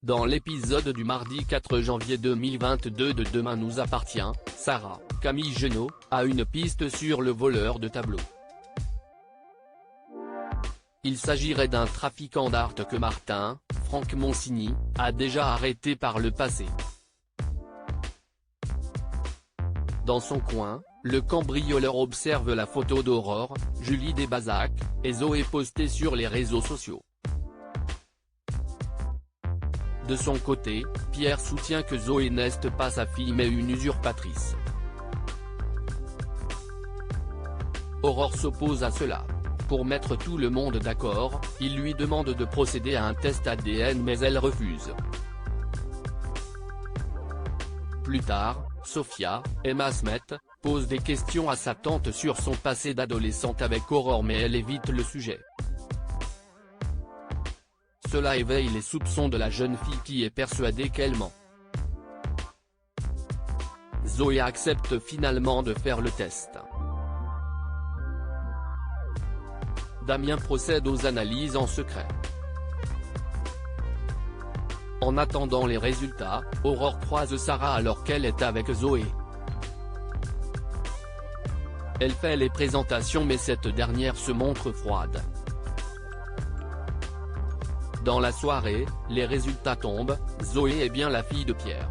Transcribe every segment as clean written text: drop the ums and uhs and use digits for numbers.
Dans l'épisode du mardi 4 janvier 2022 de Demain nous appartient, Sarah, Camille Genot, a une piste sur le voleur de tableaux. Il s'agirait d'un trafiquant d'art que Martin, Franck Monsigny, a déjà arrêté par le passé. Dans son coin, le cambrioleur observe la photo d'Aurore, Julie Desbazac, et Zoé postée sur les réseaux sociaux. De son côté, Pierre soutient que Zoé n'est pas sa fille mais une usurpatrice. Aurore s'oppose à cela. Pour mettre tout le monde d'accord, il lui demande de procéder à un test ADN mais elle refuse. Plus tard, Sophia, Emma Smet, pose des questions à sa tante sur son passé d'adolescente avec Aurore mais elle évite le sujet. Cela éveille les soupçons de la jeune fille qui est persuadée qu'elle ment. Zoé accepte finalement de faire le test. Damien procède aux analyses en secret. En attendant les résultats, Aurore croise Sarah alors qu'elle est avec Zoé. Elle fait les présentations mais cette dernière se montre froide. Dans la soirée, les résultats tombent, Zoé est bien la fille de Pierre.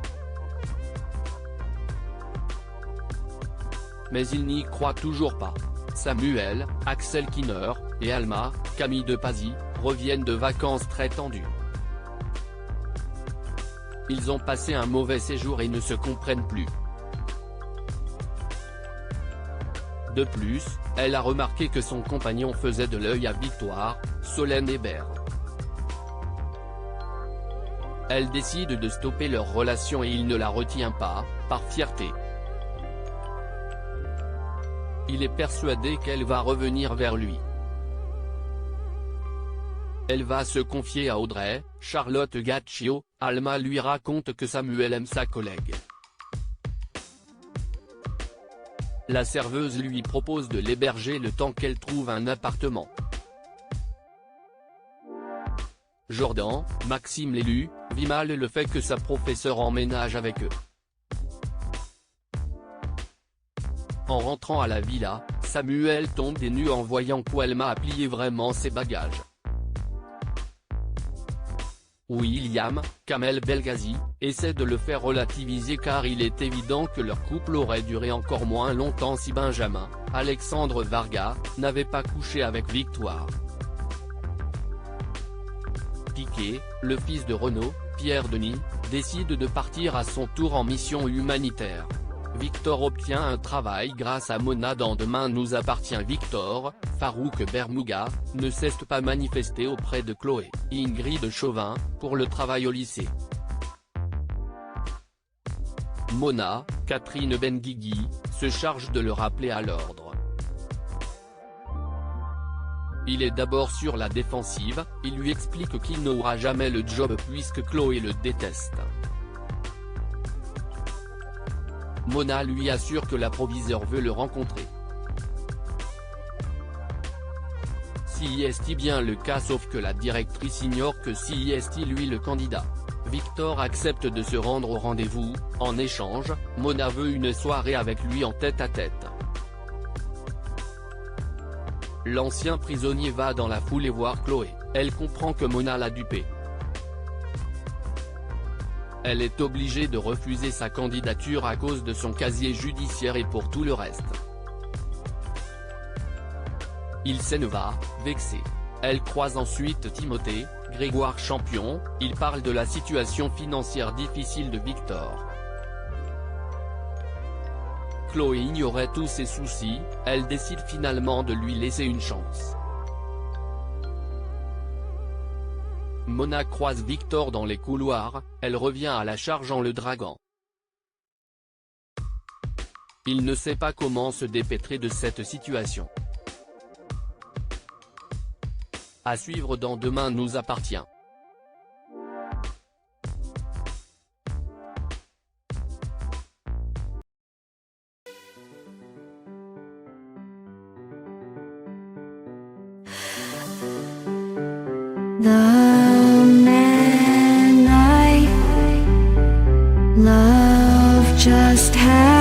Mais il n'y croit toujours pas. Samuel, Axel Kinner, et Alma, Camille de Pazy, reviennent de vacances très tendues. Ils ont passé un mauvais séjour et ne se comprennent plus. De plus, elle a remarqué que son compagnon faisait de l'œil à Victoire, Solène et Bert. Elle décide de stopper leur relation et il ne la retient pas, par fierté. Il est persuadé qu'elle va revenir vers lui. Elle va se confier à Audrey, Charlotte Gaccio, Alma lui raconte que Samuel aime sa collègue. La serveuse lui propose de l'héberger le temps qu'elle trouve un appartement. Jordan, Maxime l'élu, vit mal le fait que sa professeure emménage avec eux. En rentrant à la villa, Samuel tombe des nues en voyant qu'Alma a plié vraiment ses bagages. William, Kamel Belghazi, essaie de le faire relativiser car il est évident que leur couple aurait duré encore moins longtemps si Benjamin, Alexandre Varga, n'avait pas couché avec Victoire. Piqué, le fils de Renaud, Pierre Denis, décide de partir à son tour en mission humanitaire. Victor obtient un travail grâce à Mona dans Demain nous appartient. Victor, Farouk Bermouga, ne cesse pas manifester auprès de Chloé, Ingrid Chauvin, pour le travail au lycée. Mona, Catherine Benguigui, se charge de le rappeler à l'ordre. Il est d'abord sur la défensive, il lui explique qu'il n'aura jamais le job puisque Chloé le déteste. Mona lui assure que l'approviseur veut le rencontrer. Si est bien le cas sauf que la directrice ignore que si est lui le candidat. Victor accepte de se rendre au rendez-vous, en échange, Mona veut une soirée avec lui en tête-à-tête. L'ancien prisonnier va dans la foule et voir Chloé, elle comprend que Mona l'a dupé. Elle est obligée de refuser sa candidature à cause de son casier judiciaire et pour tout le reste. Il s'en va, vexé. Elle croise ensuite Timothée, Grégoire Champion, il parle de la situation financière difficile de Victor. Chloé ignorait tous ses soucis, elle décide finalement de lui laisser une chance. Mona croise Victor dans les couloirs, elle revient à la charge en le draguant. Il ne sait pas comment se dépêtrer de cette situation. À suivre dans Demain nous appartient. The man I just had